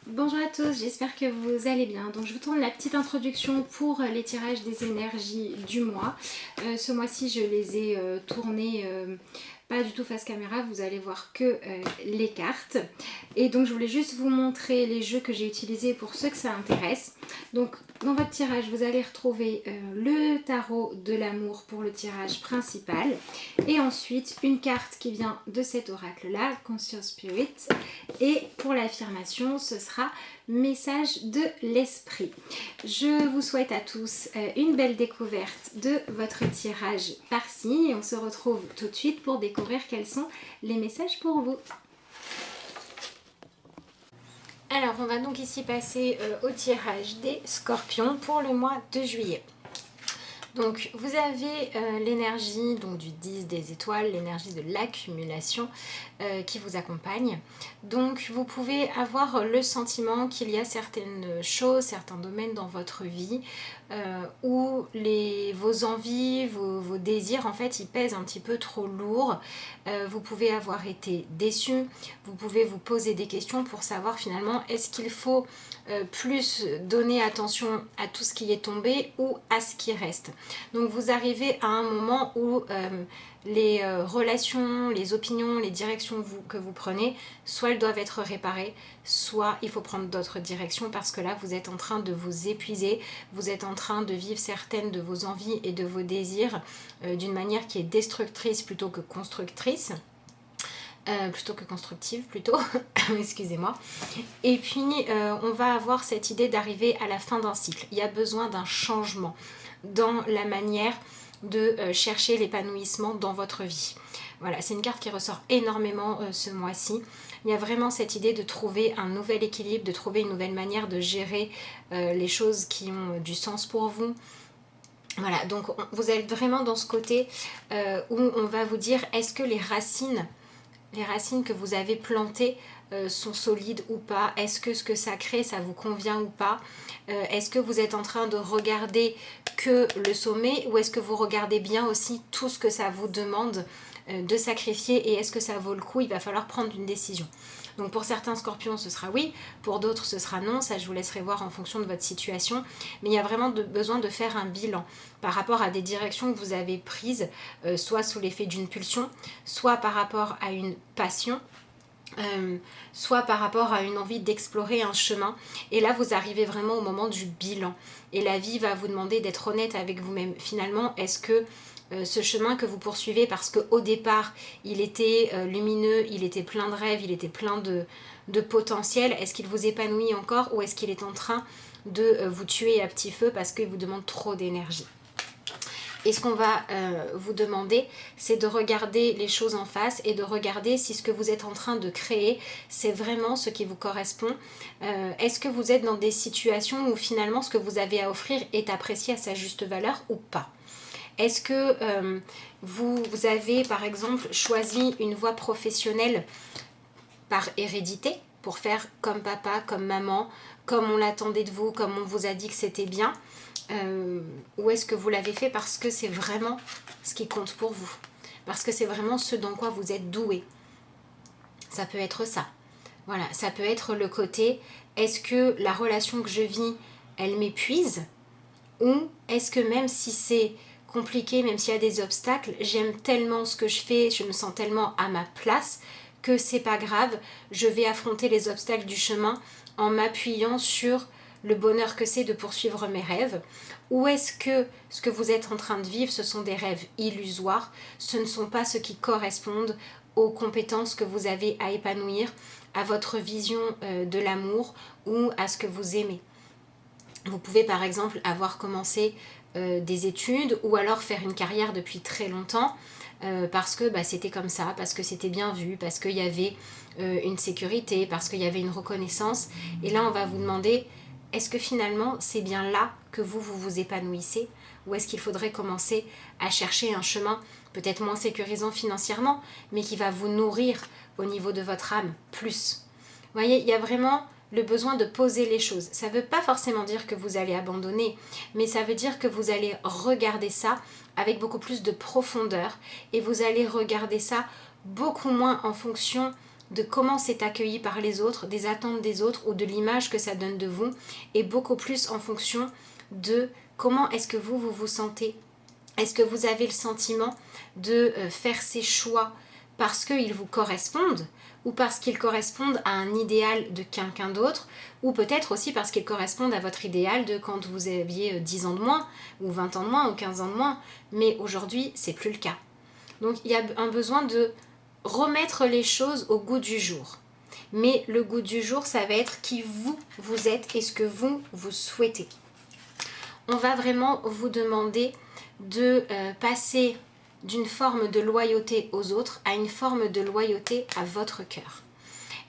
Bonjour à tous, j'espère que vous allez bien. Donc je vous tourne la petite introduction pour les tirages des énergies du mois. Ce mois-ci je les ai tournés pas du tout face caméra, vous allez voir que les cartes. Et donc je voulais juste vous montrer les jeux que j'ai utilisés pour ceux que ça intéresse. Donc dans votre tirage vous allez retrouver le tarot de l'amour pour le tirage principal. Et ensuite une carte qui vient de cet oracle là, Conscious Spirit. Et pour l'affirmation ce sera message de l'esprit. Je vous souhaite à tous une belle découverte de votre tirage par-ci et on se retrouve tout de suite pour découvrir quels sont les messages pour vous. Alors on va donc ici passer au tirage des scorpions pour le mois de juillet. Donc vous avez l'énergie du 10 des étoiles, l'énergie de l'accumulation qui vous accompagne. Donc vous pouvez avoir le sentiment qu'il y a certaines choses, certains domaines dans votre vie où vos envies, vos désirs en fait ils pèsent un petit peu trop lourd. Vous pouvez avoir été déçu, vous pouvez vous poser des questions pour savoir finalement est-ce qu'il faut plus donner attention à tout ce qui est tombé ou à ce qui reste. Donc vous arrivez à un moment où les relations, les opinions, les directions que vous prenez, soit elles doivent être réparées, soit il faut prendre d'autres directions parce que là vous êtes en train de vous épuiser, vous êtes en train de vivre certaines de vos envies et de vos désirs d'une manière qui est destructrice plutôt que constructrice. Plutôt que constructive plutôt, excusez-moi. Et puis on va avoir cette idée d'arriver à la fin d'un cycle. Il y a besoin d'un changement dans la manière de chercher l'épanouissement dans votre vie. Voilà, c'est une carte qui ressort énormément ce mois-ci. Il y a vraiment cette idée de trouver un nouvel équilibre, de trouver une nouvelle manière de gérer les choses qui ont du sens pour vous. Voilà, donc vous êtes vraiment dans ce côté où on va vous dire est-ce que les racines que vous avez plantées sont solides ou pas? Est-ce que ce que ça crée, ça vous convient ou pas? Est-ce que vous êtes en train de regarder que le sommet ou est-ce que vous regardez bien aussi tout ce que ça vous demande de sacrifier et est-ce que ça vaut le coup? Il va falloir prendre une décision. Donc pour certains scorpions ce sera oui, pour d'autres ce sera non, ça je vous laisserai voir en fonction de votre situation, mais il y a vraiment besoin de faire un bilan par rapport à des directions que vous avez prises, soit sous l'effet d'une pulsion, soit par rapport à une passion, soit par rapport à une envie d'explorer un chemin. Et là vous arrivez vraiment au moment du bilan et la vie va vous demander d'être honnête avec vous-même. Finalement, est-ce que ce chemin que vous poursuivez, parce qu'au départ il était lumineux, il était plein de rêves, il était plein de potentiel, est-ce qu'il vous épanouit encore ou est-ce qu'il est en train de vous tuer à petit feu parce qu'il vous demande trop d'énergie? Et ce qu'on va vous demander, c'est de regarder les choses en face et de regarder si ce que vous êtes en train de créer, c'est vraiment ce qui vous correspond. Est-ce que vous êtes dans des situations où finalement ce que vous avez à offrir est apprécié à sa juste valeur ou pas? Est-ce que vous avez par exemple choisi une voie professionnelle par hérédité pour faire comme papa, comme maman, comme on l'attendait de vous, comme on vous a dit que c'était bien, ou est-ce que vous l'avez fait parce que c'est vraiment ce qui compte pour vous, parce que c'est vraiment ce dans quoi vous êtes doué? Ça peut être ça. Voilà, ça peut être le côté est-ce que la relation que je vis, elle m'épuise, ou est-ce que même si c'est compliqué, même s'il y a des obstacles, j'aime tellement ce que je fais, je me sens tellement à ma place que c'est pas grave, je vais affronter les obstacles du chemin en m'appuyant sur le bonheur que c'est de poursuivre mes rêves? Ou est-ce que ce que vous êtes en train de vivre, ce sont des rêves illusoires, ce ne sont pas ceux qui correspondent aux compétences que vous avez à épanouir, à votre vision de l'amour ou à ce que vous aimez? Vous pouvez par exemple avoir commencé des études ou alors faire une carrière depuis très longtemps parce que c'était comme ça, parce que c'était bien vu, parce qu'il y avait une sécurité, parce qu'il y avait une reconnaissance. Et là on va vous demander, est-ce que finalement c'est bien là que vous épanouissez, ou est-ce qu'il faudrait commencer à chercher un chemin peut-être moins sécurisant financièrement, mais qui va vous nourrir au niveau de votre âme plus? Vous voyez, il y a vraiment le besoin de poser les choses. Ça ne veut pas forcément dire que vous allez abandonner, mais ça veut dire que vous allez regarder ça avec beaucoup plus de profondeur et vous allez regarder ça beaucoup moins en fonction de comment c'est accueilli par les autres, des attentes des autres ou de l'image que ça donne de vous, et beaucoup plus en fonction de comment est-ce que vous vous sentez. Est-ce que vous avez le sentiment de faire ces choix parce qu'ils vous correspondent ou parce qu'ils correspondent à un idéal de quelqu'un d'autre, ou peut-être aussi parce qu'ils correspondent à votre idéal de quand vous aviez 10 ans de moins, ou 20 ans de moins, ou 15 ans de moins, mais aujourd'hui c'est plus le cas. Donc il y a un besoin de remettre les choses au goût du jour. Mais le goût du jour, ça va être qui vous êtes et ce que vous souhaitez. On va vraiment vous demander de passer d'une forme de loyauté aux autres à une forme de loyauté à votre cœur.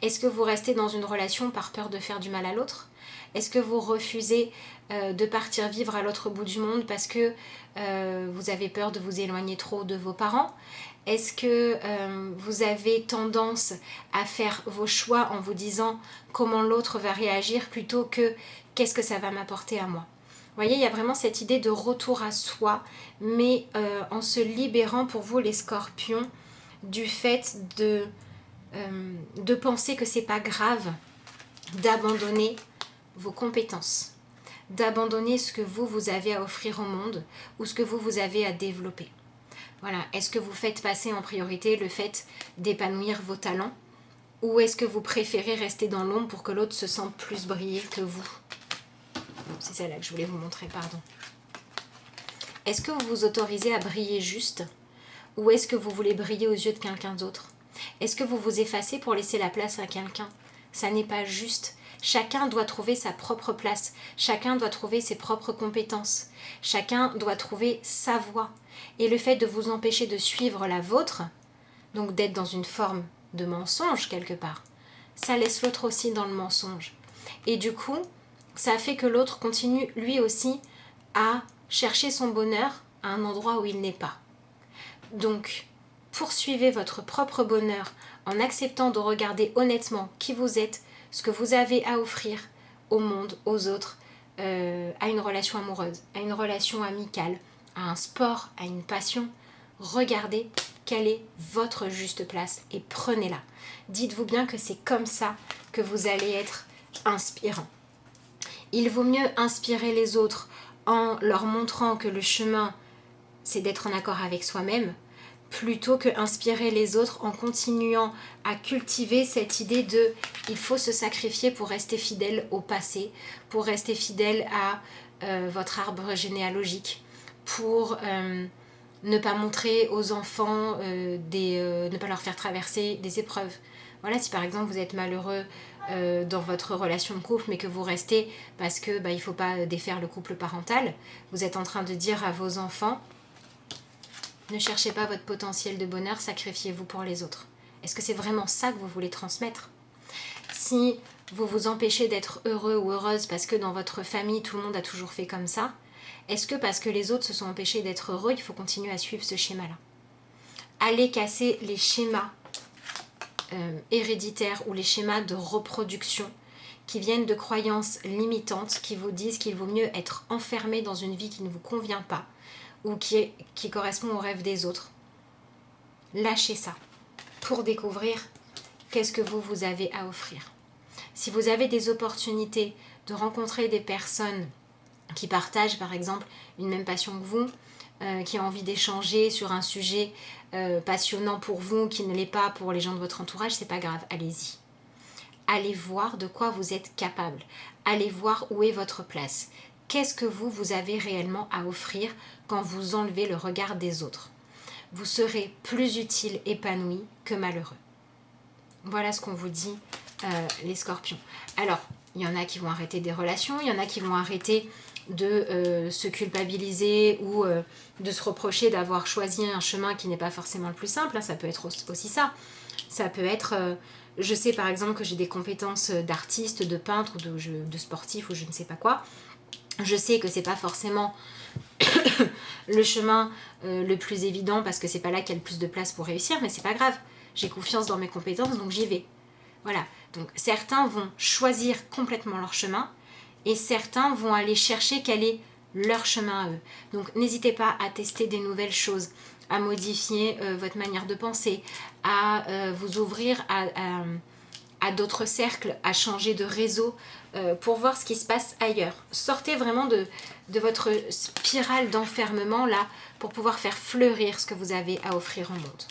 Est-ce que vous restez dans une relation par peur de faire du mal à l'autre? Est-ce que vous refusez de partir vivre à l'autre bout du monde parce que vous avez peur de vous éloigner trop de vos parents? Est-ce que vous avez tendance à faire vos choix en vous disant comment l'autre va réagir plutôt que qu'est-ce que ça va m'apporter à moi? Vous voyez, il y a vraiment cette idée de retour à soi, mais en se libérant pour vous les scorpions du fait de penser que c'est pas grave d'abandonner vos compétences, d'abandonner ce que vous avez à offrir au monde ou ce que vous avez à développer. Voilà, est-ce que vous faites passer en priorité le fait d'épanouir vos talents ou est-ce que vous préférez rester dans l'ombre pour que l'autre se sente plus briller que vous? C'est celle-là que je voulais vous montrer, pardon. Est-ce que vous vous autorisez à briller juste ou est-ce que vous voulez briller aux yeux de quelqu'un d'autre? Est-ce que vous vous effacez pour laisser la place à quelqu'un? Ça n'est pas juste. Chacun doit trouver sa propre place. Chacun doit trouver ses propres compétences. Chacun doit trouver sa voie. Et le fait de vous empêcher de suivre la vôtre, donc d'être dans une forme de mensonge quelque part, ça laisse l'autre aussi dans le mensonge. Et du coup, ça fait que l'autre continue lui aussi à chercher son bonheur à un endroit où il n'est pas. Donc, poursuivez votre propre bonheur en acceptant de regarder honnêtement qui vous êtes, ce que vous avez à offrir au monde, aux autres, à une relation amoureuse, à une relation amicale, à un sport, à une passion. Regardez quelle est votre juste place et prenez-la. Dites-vous bien que c'est comme ça que vous allez être inspirant. Il vaut mieux inspirer les autres en leur montrant que le chemin, c'est d'être en accord avec soi-même, plutôt que inspirer les autres en continuant à cultiver cette idée de il faut se sacrifier pour rester fidèle au passé, pour rester fidèle à votre arbre généalogique, pour ne pas montrer aux enfants, ne pas leur faire traverser des épreuves. Voilà, si par exemple vous êtes malheureux dans votre relation de couple mais que vous restez parce que il faut pas défaire le couple parental, vous êtes en train de dire à vos enfants: ne cherchez pas votre potentiel de bonheur, sacrifiez-vous pour les autres. Est-ce que c'est vraiment ça que vous voulez transmettre? Si vous vous empêchez d'être heureux ou heureuse parce que dans votre famille tout le monde a toujours fait comme ça, est-ce que parce que les autres se sont empêchés d'être heureux, il faut continuer à suivre ce schéma-là? Allez casser les schémas héréditaires ou les schémas de reproduction qui viennent de croyances limitantes qui vous disent qu'il vaut mieux être enfermé dans une vie qui ne vous convient pas ou qui correspond aux rêves des autres. Lâchez ça pour découvrir qu'est-ce que vous avez à offrir. Si vous avez des opportunités de rencontrer des personnes qui partagent par exemple une même passion que vous, qui ont envie d'échanger sur un sujet passionnant pour vous, qui ne l'est pas pour les gens de votre entourage, c'est pas grave, allez-y. Allez voir de quoi vous êtes capable. Allez voir où est votre place. Qu'est-ce que vous avez réellement à offrir quand vous enlevez le regard des autres? Vous serez plus utile, épanoui que malheureux. Voilà ce qu'on vous dit, les scorpions. Alors, il y en a qui vont arrêter des relations, il y en a qui vont arrêter de se culpabiliser ou de se reprocher d'avoir choisi un chemin qui n'est pas forcément le plus simple. Ça peut être aussi ça. Ça peut être, je sais par exemple que j'ai des compétences d'artiste, de peintre, de sportif ou je ne sais pas quoi. Je sais que c'est pas forcément le chemin le plus évident parce que c'est pas là qu'il y a le plus de place pour réussir, mais c'est pas grave. J'ai confiance dans mes compétences, donc j'y vais. Voilà. Donc certains vont choisir complètement leur chemin et certains vont aller chercher quel est leur chemin à eux. Donc n'hésitez pas à tester des nouvelles choses, à modifier votre manière de penser, à vous ouvrir à d'autres cercles, à changer de réseau pour voir ce qui se passe ailleurs. Sortez vraiment de votre spirale d'enfermement là pour pouvoir faire fleurir ce que vous avez à offrir au monde.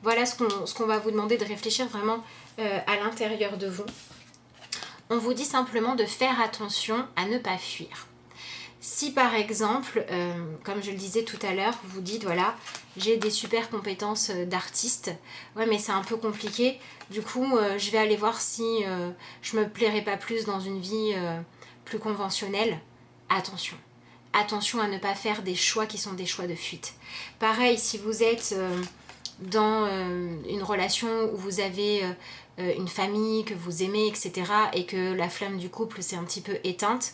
Voilà ce qu'on va vous demander de réfléchir vraiment à l'intérieur de vous. On vous dit simplement de faire attention à ne pas fuir. Si par exemple, comme je le disais tout à l'heure, vous dites voilà, j'ai des super compétences d'artiste, ouais mais c'est un peu compliqué, du coup je vais aller voir si je me plairais pas plus dans une vie plus conventionnelle. Attention. Attention à ne pas faire des choix qui sont des choix de fuite. Pareil, si vous êtes dans une relation où vous avez une famille que vous aimez, etc., et que la flamme du couple s'est un petit peu éteinte,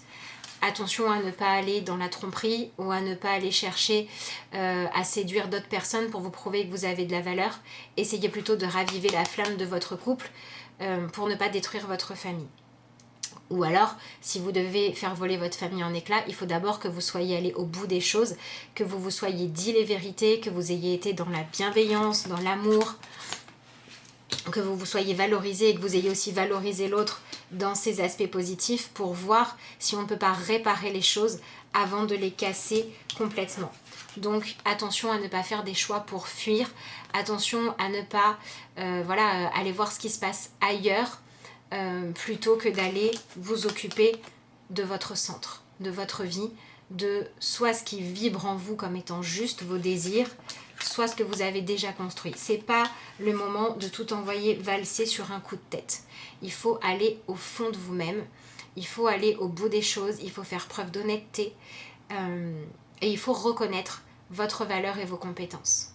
attention à ne pas aller dans la tromperie ou à ne pas aller chercher à séduire d'autres personnes pour vous prouver que vous avez de la valeur. Essayez plutôt de raviver la flamme de votre couple pour ne pas détruire votre famille. Ou alors, si vous devez faire voler votre famille en éclats, il faut d'abord que vous soyez allé au bout des choses, que vous vous soyez dit les vérités, que vous ayez été dans la bienveillance, dans l'amour, que vous vous soyez valorisé et que vous ayez aussi valorisé l'autre dans ses aspects positifs pour voir si on ne peut pas réparer les choses avant de les casser complètement. Donc attention à ne pas faire des choix pour fuir, attention à ne pas aller voir ce qui se passe ailleurs plutôt que d'aller vous occuper de votre centre, de votre vie, de soit ce qui vibre en vous comme étant juste vos désirs, soit ce que vous avez déjà construit. C'est pas le moment de tout envoyer valser sur un coup de tête. Il faut aller au fond de vous-même, il faut aller au bout des choses, il faut faire preuve d'honnêteté et il faut reconnaître votre valeur et vos compétences.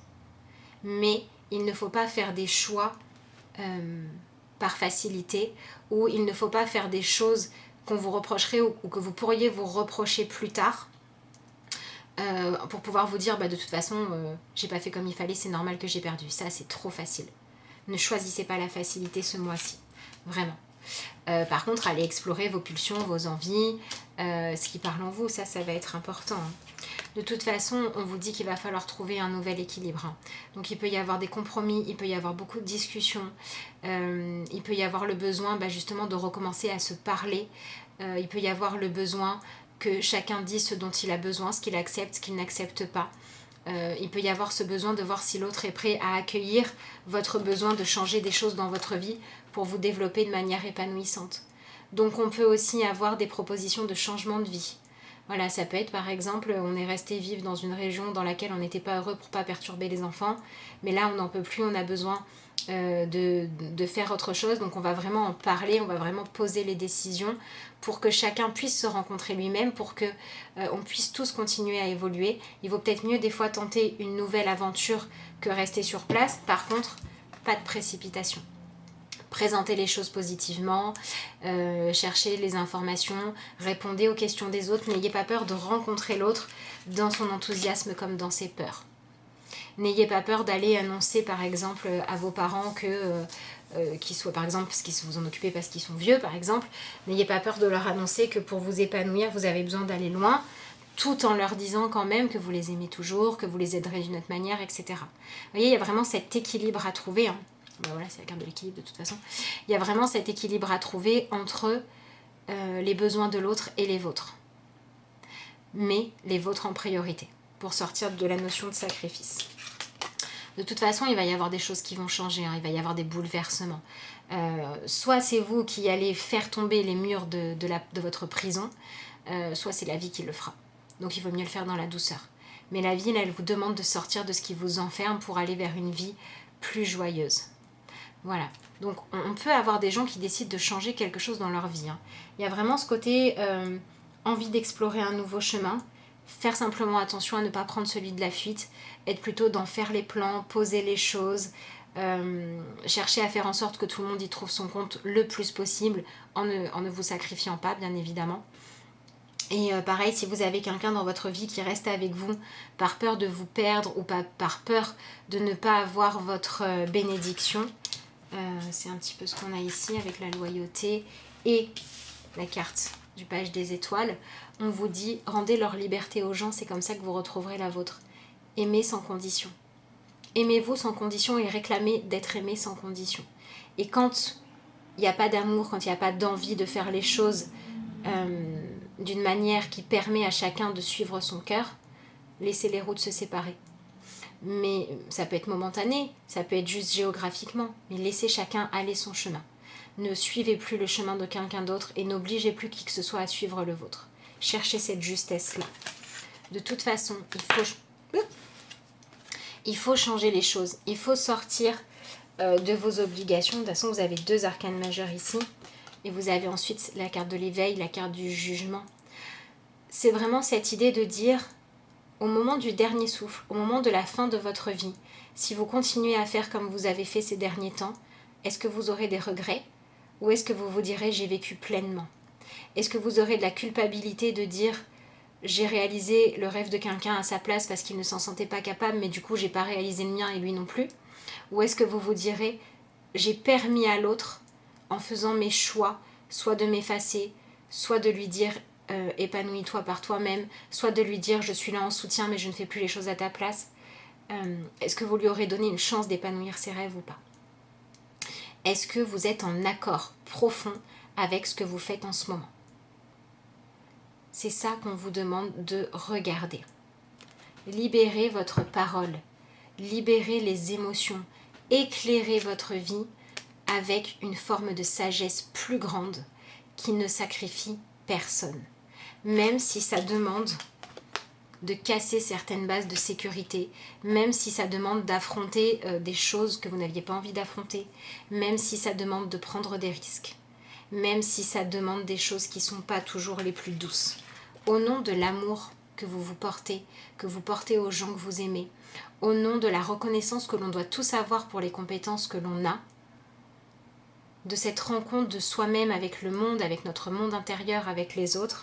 Mais il ne faut pas faire des choix par facilité, ou il ne faut pas faire des choses qu'on vous reprocherait ou que vous pourriez vous reprocher plus tard pour pouvoir vous dire de toute façon j'ai pas fait comme il fallait, c'est normal que j'ai perdu. Ça c'est trop facile. Ne choisissez pas la facilité ce mois-ci, vraiment. Par contre, allez explorer vos pulsions, vos envies, ce qui parle en vous, ça va être important. De toute façon, on vous dit qu'il va falloir trouver un nouvel équilibre. Donc il peut y avoir des compromis, il peut y avoir beaucoup de discussions, il peut y avoir le besoin justement de recommencer à se parler, il peut y avoir le besoin que chacun dise ce dont il a besoin, ce qu'il accepte, ce qu'il n'accepte pas. Il peut y avoir ce besoin de voir si l'autre est prêt à accueillir votre besoin de changer des choses dans votre vie pour vous développer de manière épanouissante. Donc on peut aussi avoir des propositions de changement de vie. Voilà, ça peut être par exemple, on est resté vivre dans une région dans laquelle on n'était pas heureux pour pas perturber les enfants, mais là on n'en peut plus, on a besoin de faire autre chose, donc on va vraiment en parler, on va vraiment poser les décisions pour que chacun puisse se rencontrer lui-même, pour que on puisse tous continuer à évoluer. Il vaut peut-être mieux des fois tenter une nouvelle aventure que rester sur place. Par contre, pas de précipitation. Présentez les choses positivement, cherchez les informations, répondez aux questions des autres, n'ayez pas peur de rencontrer l'autre dans son enthousiasme comme dans ses peurs. N'ayez pas peur d'aller annoncer par exemple à vos parents qu'ils soient par exemple, parce qu'ils vous en occupez parce qu'ils sont vieux par exemple, n'ayez pas peur de leur annoncer que pour vous épanouir vous avez besoin d'aller loin, tout en leur disant quand même que vous les aimez toujours, que vous les aiderez d'une autre manière, etc. Vous voyez, il y a vraiment cet équilibre à trouver, voilà, c'est la carte de l'équilibre de toute façon. Il y a vraiment cet équilibre à trouver entre les besoins de l'autre et les vôtres. Mais les vôtres en priorité, pour sortir de la notion de sacrifice. De toute façon, il va y avoir des choses qui vont changer, il va y avoir des bouleversements. Soit c'est vous qui allez faire tomber les murs de votre prison, soit c'est la vie qui le fera. Donc il vaut mieux le faire dans la douceur. Mais la vie, elle vous demande de sortir de ce qui vous enferme pour aller vers une vie plus joyeuse. Voilà, donc on peut avoir des gens qui décident de changer quelque chose dans leur vie. Il y a vraiment ce côté envie d'explorer un nouveau chemin, faire simplement attention à ne pas prendre celui de la fuite, être plutôt dans faire les plans, poser les choses, chercher à faire en sorte que tout le monde y trouve son compte le plus possible en ne vous sacrifiant pas, bien évidemment. Et pareil, si vous avez quelqu'un dans votre vie qui reste avec vous par peur de vous perdre ou par peur de ne pas avoir votre bénédiction, c'est un petit peu ce qu'on a ici avec la loyauté et la carte du page des étoiles. On vous dit, rendez leur liberté aux gens, c'est comme ça que vous retrouverez la vôtre. Aimez sans condition. aimez-vous sans condition et réclamez d'être aimé sans condition. Et quand il n'y a pas d'amour, quand il n'y a pas d'envie de faire les choses d'une manière qui permet à chacun de suivre son cœur, laissez les routes se séparer. Mais ça peut être momentané, ça peut être juste géographiquement, mais laissez chacun aller son chemin. Ne suivez plus le chemin de quelqu'un d'autre et n'obligez plus qui que ce soit à suivre le vôtre. Cherchez cette justesse-là. De toute façon, il faut changer les choses. Il faut sortir de vos obligations. De toute façon, vous avez 2 arcanes majeures ici. Et vous avez ensuite la carte de l'éveil, la carte du jugement. C'est vraiment cette idée de dire, au moment du dernier souffle, au moment de la fin de votre vie, si vous continuez à faire comme vous avez fait ces derniers temps, est-ce que vous aurez des regrets? Ou est-ce que vous vous direz, j'ai vécu pleinement? Est-ce que vous aurez de la culpabilité de dire, j'ai réalisé le rêve de quelqu'un à sa place parce qu'il ne s'en sentait pas capable, mais du coup, j'ai pas réalisé le mien et lui non plus? Ou est-ce que vous vous direz, j'ai permis à l'autre, en faisant mes choix, soit de m'effacer, soit de lui dire épanouis-toi par toi-même, soit de lui dire je suis là en soutien mais je ne fais plus les choses à ta place. Est-ce que vous lui aurez donné une chance d'épanouir ses rêves ou pas? Est-ce que vous êtes en accord profond avec ce que vous faites en ce moment? C'est ça qu'on vous demande de regarder. Libérez votre parole, libérez les émotions, éclairez votre vie avec une forme de sagesse plus grande qui ne sacrifie personne. Même si ça demande de casser certaines bases de sécurité, même si ça demande d'affronter des choses que vous n'aviez pas envie d'affronter, même si ça demande de prendre des risques, même si ça demande des choses qui ne sont pas toujours les plus douces. Au nom de l'amour que vous portez aux gens que vous aimez, au nom de la reconnaissance que l'on doit tous avoir pour les compétences que l'on a, de cette rencontre de soi-même avec le monde, avec notre monde intérieur, avec les autres,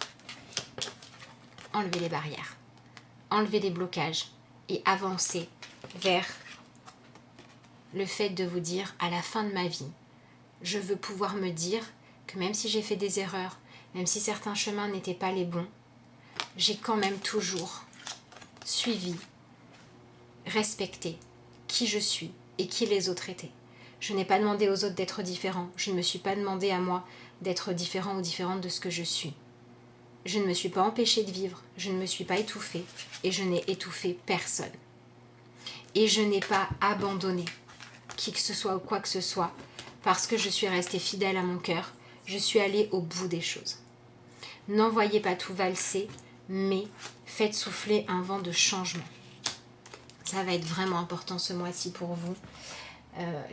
enlevez les barrières, enlevez les blocages et avancez vers le fait de vous dire à la fin de ma vie, je veux pouvoir me dire que même si j'ai fait des erreurs, même si certains chemins n'étaient pas les bons, j'ai quand même toujours suivi, respecté qui je suis et qui les autres étaient. Je n'ai pas demandé aux autres d'être différents. Je ne me suis pas demandé à moi d'être différent ou différente de ce que je suis. Je ne me suis pas empêchée de vivre. Je ne me suis pas étouffée. Et je n'ai étouffé personne. Et je n'ai pas abandonné qui que ce soit ou quoi que ce soit parce que je suis restée fidèle à mon cœur. Je suis allée au bout des choses. N'envoyez pas tout valser, mais faites souffler un vent de changement. Ça va être vraiment important ce mois-ci pour vous.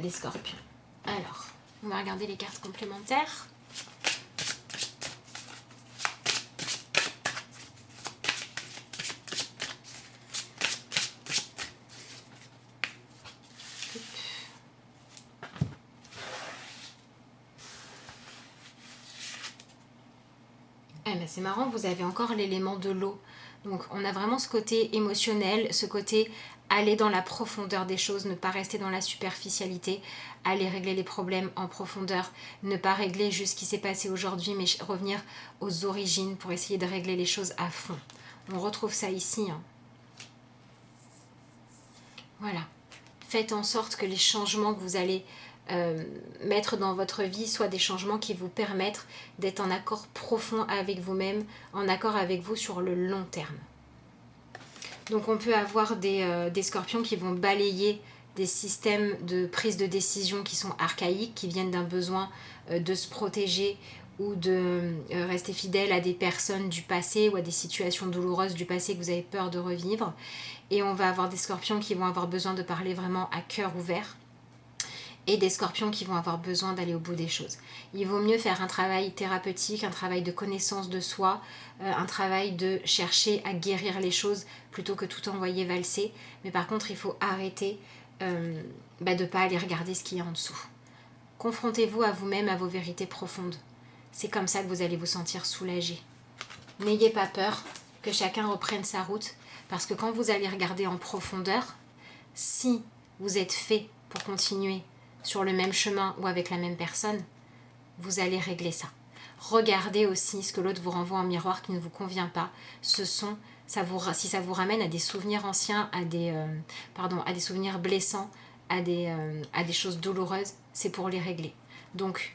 Les scorpions. Alors, on va regarder les cartes complémentaires. Eh ben, c'est marrant, vous avez encore l'élément de l'eau. Donc on a vraiment ce côté émotionnel, ce côté aller dans la profondeur des choses, ne pas rester dans la superficialité, aller régler les problèmes en profondeur, ne pas régler juste ce qui s'est passé aujourd'hui, mais revenir aux origines pour essayer de régler les choses à fond. On retrouve ça ici. Voilà. Faites en sorte que les changements que vous allez mettre dans votre vie soient des changements qui vous permettent d'être en accord profond avec vous-même, en accord avec vous sur le long terme. Donc on peut avoir des scorpions qui vont balayer des systèmes de prise de décision qui sont archaïques, qui viennent d'un besoin de se protéger ou de rester fidèle à des personnes du passé ou à des situations douloureuses du passé que vous avez peur de revivre. Et on va avoir des scorpions qui vont avoir besoin de parler vraiment à cœur ouvert. Et des scorpions qui vont avoir besoin d'aller au bout des choses. Il vaut mieux faire un travail thérapeutique, un travail de connaissance de soi, un travail de chercher à guérir les choses plutôt que tout envoyer valser. Mais par contre, il faut arrêter de ne pas aller regarder ce qu'il y a en dessous. Confrontez-vous à vous-même, à vos vérités profondes. C'est comme ça que vous allez vous sentir soulagé. N'ayez pas peur que chacun reprenne sa route, parce que quand vous allez regarder en profondeur, si vous êtes fait pour continuer sur le même chemin ou avec la même personne, vous allez régler ça. Regardez aussi ce que l'autre vous renvoie en miroir qui ne vous convient pas. Ce sont si ça vous ramène à des souvenirs anciens, à des souvenirs blessants, à des choses douloureuses, c'est pour les régler. Donc,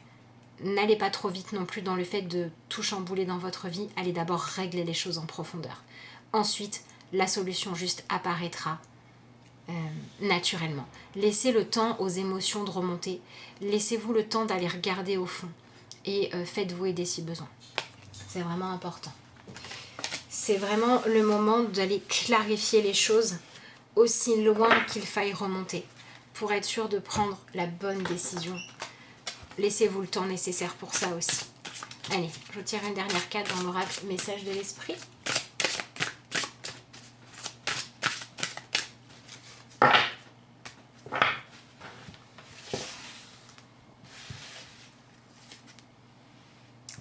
n'allez pas trop vite non plus dans le fait de tout chambouler dans votre vie. Allez d'abord régler les choses en profondeur. Ensuite, la solution juste apparaîtra naturellement. Laissez le temps aux émotions de remonter. Laissez-vous le temps d'aller regarder au fond. Et faites-vous aider si besoin. C'est vraiment important. C'est vraiment le moment d'aller clarifier les choses aussi loin qu'il faille remonter pour être sûr de prendre la bonne décision. Laissez-vous le temps nécessaire pour ça aussi. Allez, je tire une dernière carte dans l'oracle message de l'esprit.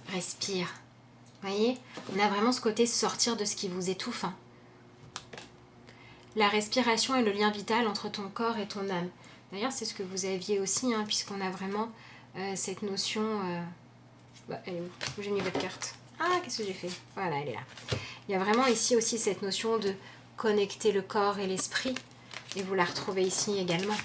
Respire. Voyez, on a vraiment ce côté sortir de ce qui vous étouffe. La respiration est le lien vital entre ton corps et ton âme. D'ailleurs, c'est ce que vous aviez aussi, puisqu'on a vraiment cette notion... elle est où? J'ai mis votre carte. Ah, qu'est-ce que j'ai fait? Voilà, elle est là. Il y a vraiment ici aussi cette notion de connecter le corps et l'esprit. Et vous la retrouvez ici également.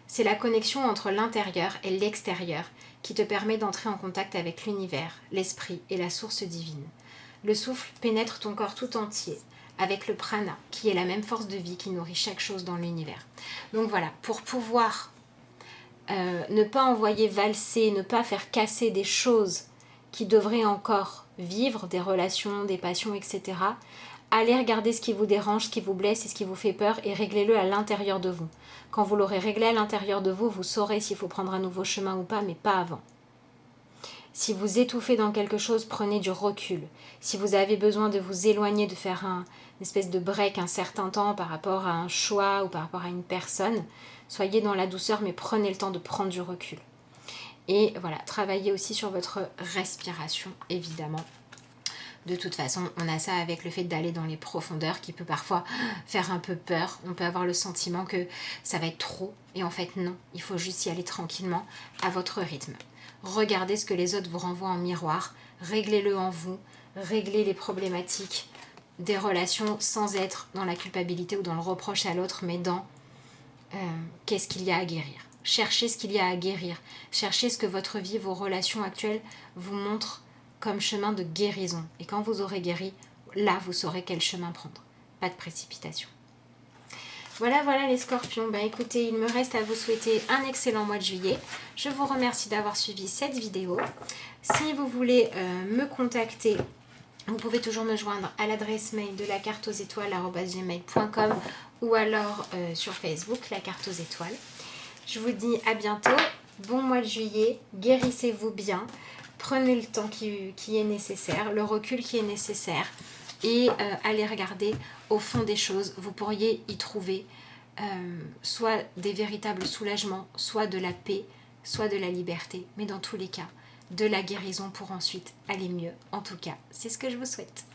C'est la connexion entre l'intérieur et l'extérieur qui te permet d'entrer en contact avec l'univers, l'esprit et la source divine. Le souffle pénètre ton corps tout entier avec le prana, qui est la même force de vie qui nourrit chaque chose dans l'univers. Donc voilà, pour pouvoir ne pas envoyer valser, ne pas faire casser des choses qui devraient encore vivre, des relations, des passions, etc., allez regarder ce qui vous dérange, ce qui vous blesse et ce qui vous fait peur et réglez-le à l'intérieur de vous. Quand vous l'aurez réglé à l'intérieur de vous, vous saurez s'il faut prendre un nouveau chemin ou pas, mais pas avant. Si vous étouffez dans quelque chose, prenez du recul. Si vous avez besoin de vous éloigner, de faire une espèce de break un certain temps par rapport à un choix ou par rapport à une personne, soyez dans la douceur, mais prenez le temps de prendre du recul. Et voilà, travaillez aussi sur votre respiration, évidemment. De toute façon, on a ça avec le fait d'aller dans les profondeurs qui peut parfois faire un peu peur. On peut avoir le sentiment que ça va être trop. Et en fait, non. Il faut juste y aller tranquillement à votre rythme. Regardez ce que les autres vous renvoient en miroir. Réglez-le en vous. Réglez les problématiques des relations sans être dans la culpabilité ou dans le reproche à l'autre, mais dans qu'est-ce qu'il y a à guérir. Cherchez ce qu'il y a à guérir. Cherchez ce que votre vie, vos relations actuelles vous montrent comme chemin de guérison. Et quand vous aurez guéri, là, vous saurez quel chemin prendre. Pas de précipitation. Voilà les scorpions. Écoutez, il me reste à vous souhaiter un excellent mois de juillet. Je vous remercie d'avoir suivi cette vidéo. Si vous voulez me contacter, vous pouvez toujours me joindre à l'adresse mail de lacarteauxétoiles@gmail.com ou alors sur Facebook, la carte aux étoiles. Je vous dis à bientôt. Bon mois de juillet. Guérissez-vous bien. Prenez le temps qui est nécessaire, le recul qui est nécessaire et allez regarder au fond des choses. Vous pourriez y trouver soit des véritables soulagements, soit de la paix, soit de la liberté. Mais dans tous les cas, de la guérison pour ensuite aller mieux. En tout cas, c'est ce que je vous souhaite.